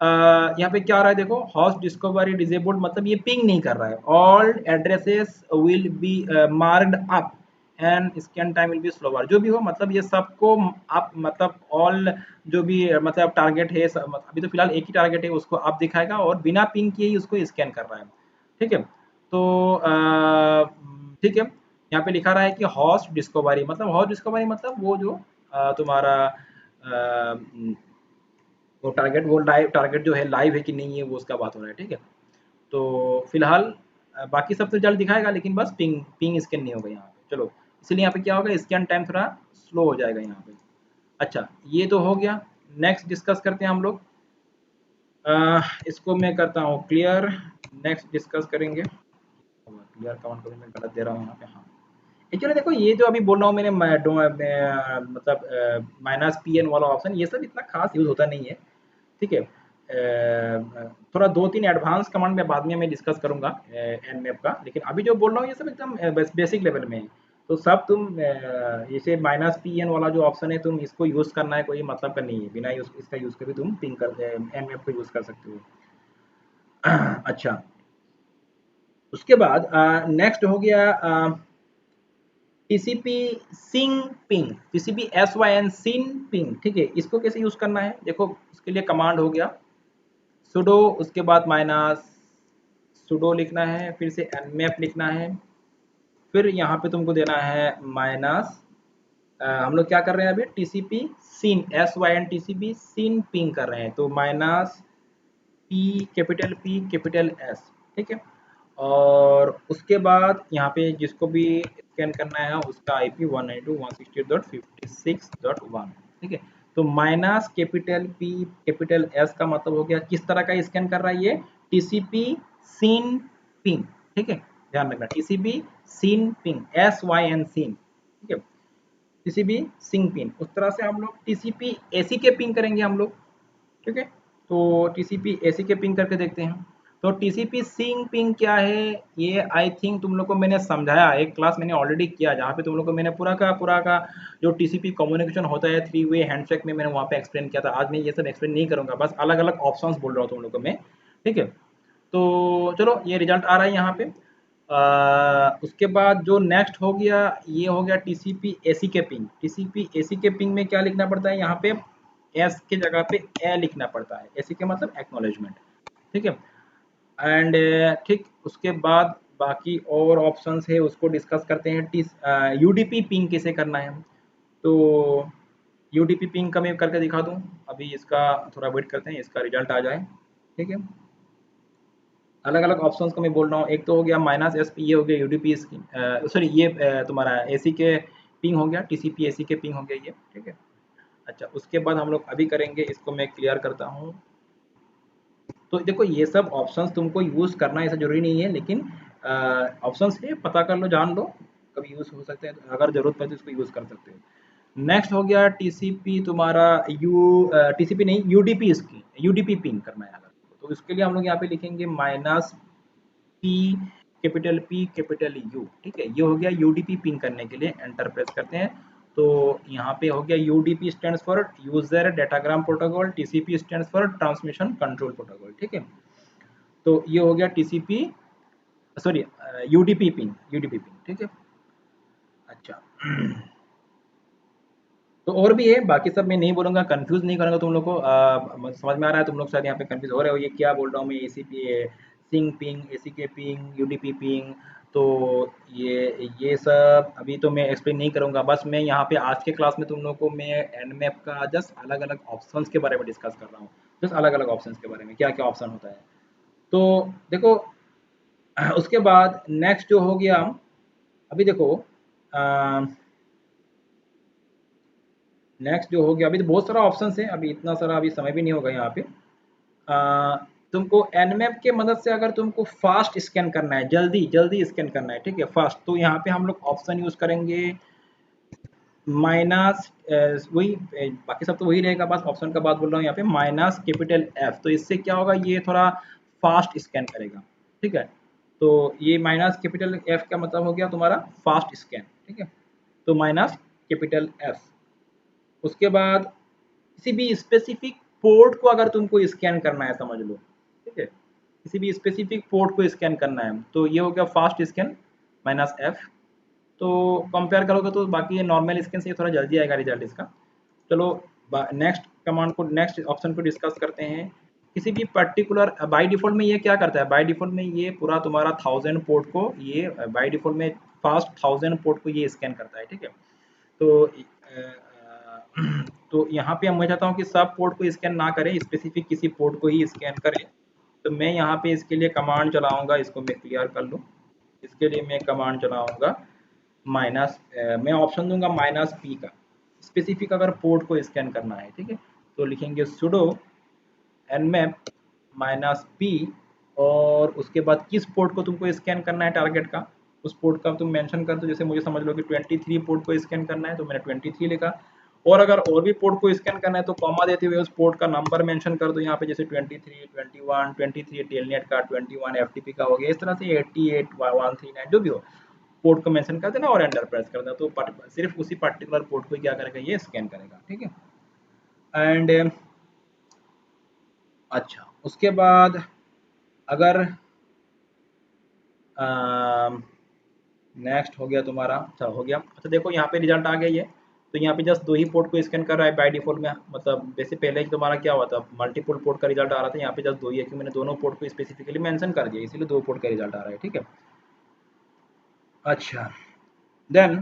यहाँ पे क्या आ रहा है, देखो होस्ट डिस्कवरी डिजेबल्ड, मतलब ये पिंग नहीं कर रहा है। All addresses will be marked up and scan time will be slower, जो भी हो, मतलब ये सबको आप मतलब ऑल जो भी मतलब टारगेट है अभी तो फिलहाल एक ही टारगेट है, उसको आप दिखाएगा, और बिना पिंग किए ही उसको स्कैन कर रहा है, ठीक है। तो ठीक है, यहाँ पे लिखा रहा है कि होस्ट डिस्कवरी, मतलब होस्ट डिस्कवरी मतलब वो जो तुम्हारा वो लाइव टारगेट जो है लाइव है कि नहीं है, वो उसका बात हो रहा है, ठीक है। तो फिलहाल बाकी सब तो रिजल्ट दिखाएगा, लेकिन बस पिंग पिंग स्कैन नहीं होगा यहाँ पे। चलो, इसलिए यहाँ पे क्या होगा, स्कैन टाइम थोड़ा स्लो हो जाएगा यहाँ पे। अच्छा, ये तो हो गया। नेक्स्ट डिस्कस करते हैं हम लोग। इसको मैं करता हूँ क्लियर। नेक्स्ट डिस्कस करेंगे क्लियर कमांड को भी मैं गलत दे रहा हूँ यहाँ पे, हाँ। एक्चुअली देखो ये जो अभी बोल रहा हूँ मैंने, मतलब माइनस पी एन वाला ऑप्शन, ये सब इतना खास यूज होता नहीं है, ठीक है। थोड़ा दो तीन एडवांस कमांड में बाद में मैं डिस्कस करूंगा एनमैप का, लेकिन अभी जो बोल रहा हूँ ये सब एकदम बेसिक लेवल में है। तो सब तुम जैसे माइनस पी एन वाला जो ऑप्शन है, तुम इसको यूज करना है, कोई मतलब का नहीं है, बिना इसका यूज कर भी तुम पिंग कर एनमैप को यूज कर सकते हो। अच्छा, उसके बाद नेक्स्ट हो गया टीसीपी सिंग पिंग, टीसीपी SYN सिन पिंग, ठीक है। इसको कैसे यूज करना है, देखो उसके लिए कमांड हो गया सुडो, उसके बाद माइनस सुडो लिखना है, फिर से nmap लिखना है, फिर यहाँ पे तुमको देना है माइनस हम लोग क्या कर रहे हैं अभी, टीसीपी सिन SYN टीसीपी सिन पिंग कर रहे हैं, तो माइनस पी कैपिटल एस, ठीक है। और उसके बाद यहाँ पे जिसको भी स्कैन करना है उसका आईपी 192.168.56.1, ठीक है। तो minus capital P capital S का मतलब हो गया किस तरह का स्कैन कर रहा है ये, टीसीपी सीन पिंग, ठीक है। ध्यान रखना TCP SYN ping SYN SYN, ठीक है। टीसीपी सिंग पिन, उस तरह से हम लोग टीसीपी एसी के पिंग करेंगे हम लोग, ठीक है। तो टीसीपी एसी के पिंग करके देखते हैं। तो टीसीपी सिंग पिंग क्या है, ये आई थिंक तुम लोग को मैंने समझाया, एक क्लास मैंने ऑलरेडी किया जहाँ पे तुम लोग को मैंने पूरा का जो टीसीपी कम्युनिकेशन होता है 3 वे हैंडशेक में, मैंने वहाँ पे एक्सप्लेन किया था। आज मैं ये सब एक्सप्लेन नहीं करूँगा, बस अलग अलग ऑप्शंस बोल रहा हूँ तुम लोग को मैं, ठीक है। तो चलो ये रिजल्ट आ रहा है यहाँ पे। उसके बाद जो नेक्स्ट हो गया, ये हो गया टीसीपी एसी के पिंग। टीसीपी एसी के पिंग में क्या लिखना पड़ता है, यहाँ पे एस के जगह पे ए लिखना पड़ता है, एसी के मतलब एक्नॉलेजमेंट, ठीक है। एंड ठीक उसके बाद बाकी और ऑप्शंस है उसको डिस्कस करते हैं। यूडीपी पिंग कैसे करना है, तो यूडीपी पिंग का मैं करके दिखा दूँ, अभी इसका थोड़ा वेट करते हैं इसका रिजल्ट आ जाए, ठीक है। अलग अलग ऑप्शंस को मैं बोल रहा हूँ, एक तो हो गया माइनस एस पी, ये हो गया यूडीपी, सॉरी ये तुम्हारा एसी के पिंग हो गया, टीसीपी एसी के पिंग हो गया ये, ठीक है। अच्छा उसके बाद हम लोग अभी करेंगे, इसको मैं क्लियर करता हूँ। तो देखो ये सब ऑप्शंस तुमको यूज़ करना ऐसा ज़रूरी नहीं है, लेकिन ऑप्शंस है पता कर लो, जान लो, कभी यूज़ हो सकते हैं, तो अगर ज़रूरत पड़े तो इसको यूज़ कर सकते हो। नेक्स्ट हो गया टीसीपी तुम्हारा टीसीपी नहीं यूडीपी, इसकी यूडीपी पिंग करना है अगर, तो इसके लिए हम लोग यहाँ पे लिखेंगे माइनस पी कैपिटल यू, ठीक है। ये हो गया यूडीपी पिंग करने के लिए, एंटर प्रेस करते हैं। तो यहाँ पे हो गया UDP stands for user datagram protocol, TCP stands for transmission control protocol, ठीक है। तो ये हो गया टीसीपी, सॉरी यूडीपी पिंग, ठीक है। अच्छा तो और भी है, बाकी सब मैं नहीं बोलूँगा, कंफ्यूज नहीं करूँगा तुम लोग को। समझ में आ रहा है, तुम लोग शायद यहाँ पे कंफ्यूज हो रहे हो ये क्या बोल रहा हूँ मैं, एसीपी सिंग पिंग, एसी के पिंग, यूडीपी पिंग। तो ये सब अभी तो मैं एक्सप्लेन नहीं करूँगा, बस मैं यहाँ पे आज के क्लास में तुम लोग को मैं एनमैप का जस्ट अलग अलग ऑप्शंस के बारे में डिस्कस कर रहा हूँ, जस्ट अलग अलग ऑप्शंस के बारे में क्या क्या ऑप्शन होता है। तो देखो उसके बाद नेक्स्ट जो हो गया, अभी देखो नेक्स्ट जो हो गया, अभी तो बहुत सारा ऑप्शंस है, अभी इतना सारा अभी समय भी नहीं होगा यहाँ पे। तुमको एनमैप के मदद से अगर तुमको फास्ट स्कैन करना है, जल्दी जल्दी स्कैन करना है, ठीक है, फास्ट, तो यहाँ पे हम लोग ऑप्शन यूज करेंगे माइनस, वही बाकी सब तो वही रहेगा, बस ऑप्शन का बात बोल रहा हूँ यहाँ पे, माइनस कैपिटल एफ। तो इससे क्या होगा, ये थोड़ा फास्ट स्कैन करेगा, ठीक है। तो ये माइनस कैपिटल एफ का मतलब हो गया तुम्हारा फास्ट स्कैन, ठीक है। तो माइनस कैपिटल एफ, उसके बाद किसी भी स्पेसिफिक पोर्ट को अगर तुमको स्कैन करना है, समझ लो, ठीक है, किसी भी स्पेसिफिक पोर्ट को स्कैन करना है, तो ये हो गया फास्ट स्कैन माइनस एफ। तो कंपेयर करोगे तो बाकी ये नॉर्मल स्कैन से थोड़ा जल्दी आएगा रिजल्ट इसका। चलो नेक्स्ट कमांड को, नेक्स्ट ऑप्शन को डिस्कस करते हैं। किसी भी पर्टिकुलर बाय डिफ़ॉल्ट में ये क्या करता है, बाय डिफ़ॉल्ट में ये पूरा तुम्हारा 1000 पोर्ट को, ये बाय डिफ़ॉल्ट में फास्ट 1000 पोर्ट को ये स्कैन करता है, ठीक है। तो तो यहाँ पे मैं चाहता हूँ कि सब पोर्ट को स्कैन ना करें, स्पेसिफिक किसी पोर्ट को ही स्कैन करें। तो मैं यहाँ पे इसके लिए कमांड चलाऊँगा, इसको मैं क्लियर कर लूँ। इसके लिए मैं कमांड चलाऊँगा माइनस, मैं ऑप्शन दूंगा माइनस पी का, स्पेसिफिक अगर पोर्ट को स्कैन करना है, ठीक है। तो लिखेंगे सुडो nmap माइनस पी, और उसके बाद किस पोर्ट को तुमको स्कैन करना है टारगेट का, उस पोर्ट का तुम मेंशन कर दो। जैसे मुझे समझ लो कि 23 पोर्ट को स्कैन करना है, तो मैंने 23 लिखा। और अगर और भी पोर्ट को स्कैन करना है तो कॉमा देते हुए उस पोर्ट का नंबर मेंशन कर दो यहाँ पे, जैसे 23, 21, 23 टेलनेट का, 21 एफटीपी का हो गया, इस तरह से 88, 139 जो भी हो, पोर्ट को मेंशन कर देना और एंटर प्रेस कर देना। तो सिर्फ उसी पर्टिकुलर पोर्ट को क्या करेगा, ये स्कैन करेगा, ठीक है। एंड अच्छा उसके बाद अगर नेक्स्ट हो गया तुम्हारा, अच्छा हो गया। अच्छा देखो यहाँ पे रिजल्ट आ गई है, तो यहाँ पे जस्ट दो ही पोर्ट को स्कैन कर रहा है बाय डिफॉल्ट में, मतलब वैसे पहले तुम्हारा क्या हुआ था, मल्टीपल पोर्ट का रिजल्ट आ रहा था, यहाँ पे जस्ट दो ही है, कि मैंने दोनों पोर्ट को स्पेसिफिकली मेंशन कर दिया, इसीलिए दो पोर्ट का रिजल्ट आ रहा है, ठीक है। अच्छा, देन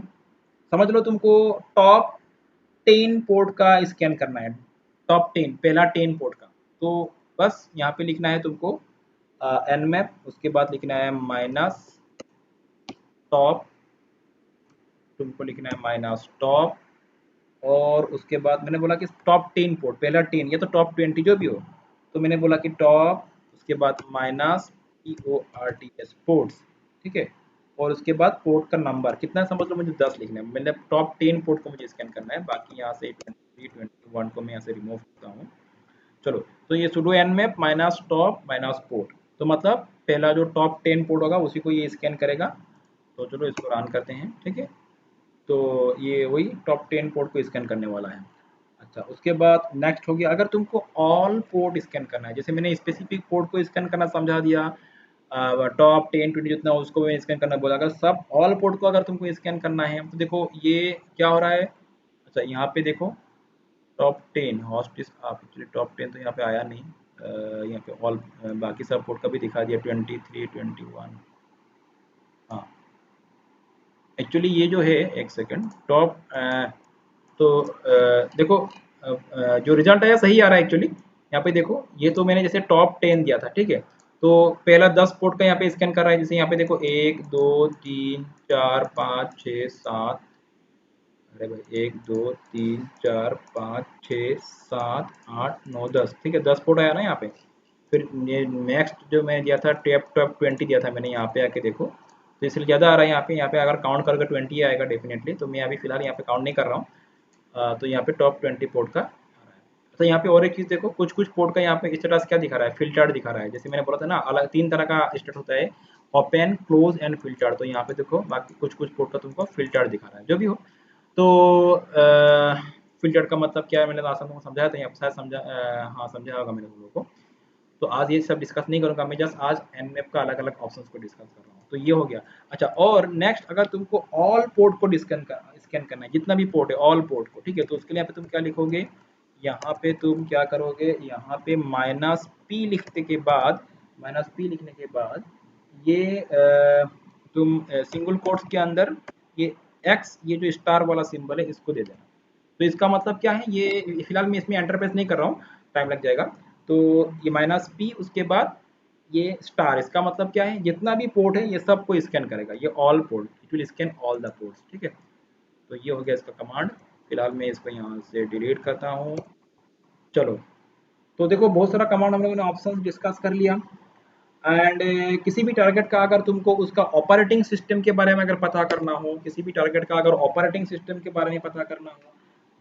समझ लो तुमको टॉप 10 पोर्ट का स्कैन करना है, टॉप 10 पहला 10 पोर्ट का। तो बस यहाँ पे लिखना है तुमको nmap, उसके बाद लिखना है माइनस टॉप, तुमको लिखना है माइनस टॉप, और उसके बाद मैंने बोला कि टॉप 10 पोर्ट, पहला 10 या तो टॉप 20 जो भी हो, तो मैंने बोला कि टॉप, उसके बाद माइनस PORTS पोर्ट्स, ठीक है, और उसके बाद पोर्ट का नंबर कितना, समझ लो मुझे 10 लिखना है, मतलब टॉप 10 पोर्ट को मुझे स्कैन करना है, बाकी यहाँ से 23 21 को मैं यहाँ से रिमूव करता हूँ। चलो, तो ये sudo nmap minus top minus port, तो मतलब पहला जो टॉप 10 पोर्ट होगा उसी को ये स्कैन करेगा। तो चलो इसको रन करते हैं, ठीक है। तो ये वही टॉप 10 पोर्ट को स्कैन करने वाला है। अच्छा, उसके बाद नेक्स्ट हो गया, अगर तुमको ऑल पोर्ट स्कैन करना है, जैसे मैंने स्पेसिफिक पोर्ट को स्कैन करना समझा दिया, टॉप 10 20 जितना उसको मैं स्कैन करना बोला, अगर सब ऑल पोर्ट को अगर तुमको स्कैन करना है, तो देखो ये क्या हो रहा है। अच्छा यहाँ पे देखो टॉप 10 हॉस्ट इस आप, एक्चुअली टॉप 10 तो यहाँ पे आया नहीं, यहाँ पे ऑल बाकी सब पोर्ट का भी दिखा दिया, 23 21। हाँ, एक्चुअली ये जो है, एक सेकंड, टॉप तो देखो जो रिजल्ट आया सही आ रहा है एक्चुअली। यहाँ पे देखो ये तो मैंने जैसे टॉप 10 दिया था, ठीक है, तो पहला 10 पोर्ट का यहाँ पे स्कैन कर रहा है, जैसे यहाँ पे देखो 1 2 3 4 5 6 7, अरे भाई 1 2 3 4 5 6 7 8 9 10, ठीक है, 10 पोर्ट आया ना यहाँ पे। फिर ये नेक्स्ट जो मैं दिया था टॉप टॉप 20 दिया था मैंने, यहाँ पे आके देखो, तो इसलिए ज़्यादा आ रहा है यहाँ पे। यहाँ पे अगर काउंट करके 20 आएगा डेफिनेटली, तो मैं अभी फिलहाल यहाँ पे काउंट नहीं कर रहा हूँ। तो यहाँ पे टॉप 20 पोर्ट का। तो यहाँ पे और एक चीज़ देखो, कुछ कुछ पोर्ट का यहाँ पे स्टेटस क्या दिखा रहा है, फिल्टर्ड दिखा रहा है, जैसे मैंने बोला था ना अलग 3 तरह का स्टेट होता है, ओपन क्लोज एंड फिल्टर्ड। तो यहाँ पे देखो बाकी कुछ कुछ पोर्ट का तुमको फिल्टर्ड दिखा रहा है, जो भी हो। तो फिल्टर्ड का मतलब क्या है, मैंने आसान तुमको समझाया था, यहाँ पे शायद समझा, हाँ समझाया होगा मैंने तुम लोगों को। तो आज ये सब डिस्कस नहीं करूँगा मैं, जस्ट आज nmap का अलग अलग ऑप्शंस को डिस्कस कर रहा हूँ, तो ये हो गया। अच्छा, और नेक्स्ट अगर तुमको ऑल पोर्ट को स्कैन करना है, जितना भी पोर्ट है ऑल पोर्ट को, ठीक है, तो उसके लिए यहाँ पे तुम क्या लिखोगे, यहाँ पे तुम क्या करोगे, यहाँ पे माइनस पी लिखने के बाद, माइनस पी लिखने के बाद ये तुम सिंगल कोट्स के अंदर ये एक्स, ये जो स्टार वाला सिंबल है इसको दे देना। तो इसका मतलब क्या है, ये फिलहाल मैं इसमें एंटर प्रेस नहीं कर रहा हूँ, टाइम लग जाएगा। तो ये माइनस पी, उसके बाद ये स्टार, इसका मतलब क्या है, जितना भी पोर्ट है ये सब को स्कैन करेगा, ये all port, it will scan all the ports, ठीक है। तो ये हो गया इसका कमांड। फिलहाल मैं इसको यहाँ से डिलीट करता हूँ। चलो, तो देखो बहुत सारा कमांड हम लोगों ने ऑप्शन डिस्कस कर लिया। एंड किसी भी टारगेट का अगर तुमको उसका ऑपरेटिंग सिस्टम के बारे में अगर पता करना हो, किसी भी टारगेट का अगर ऑपरेटिंग सिस्टम के बारे में पता करना हो,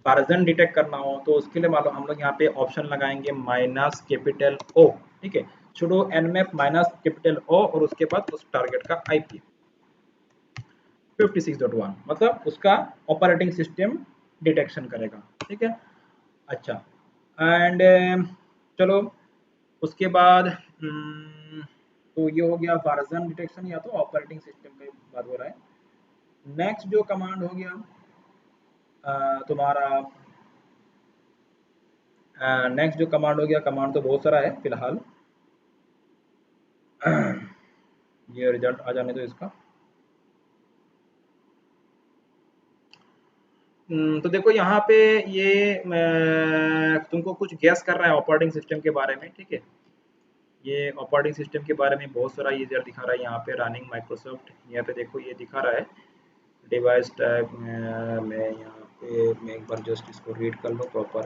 वर्जन डिटेक्ट करना हो, तो उसके लिए मालूम हम लोग यहाँ पे ऑप्शन लगाएंगे माइनस कैपिटल ओ, ठीक है, सुडो nmap माइनस कैपिटल ओ, और उसके बाद उस टारगेट का आईपी 56.1, मतलब उसका ऑपरेटिंग सिस्टम डिटेक्शन करेगा, ठीक है। अच्छा, एंड चलो उसके बाद तो ये हो गया वर्जन डिटेक्शन या तो ऑपरेटिंग सिस्टम का बात हो रहा है। नेक्स्ट जो कमांड हो गया तुम्हारा, नेक्स्ट जो कमांड हो गया, कमांड तो बहुत सारा है फिलहाल। ये रिजल्ट आ जाने दो इसका। तो देखो यहाँ पे ये तुमको कुछ गैस कर रहा है ऑपरेटिंग सिस्टम के बारे में, ठीक है। ये ऑपरेटिंग सिस्टम के बारे में बहुत सारा यूजर दिखा रहा है यहाँ पे, रनिंग माइक्रोसॉफ्ट, यहाँ पे देखो ये दिखा रहा है डिवाइस टाइप। मैं यहाँ पे मैं एक बार जस्ट इसको रीड कर लूँ प्रॉपर।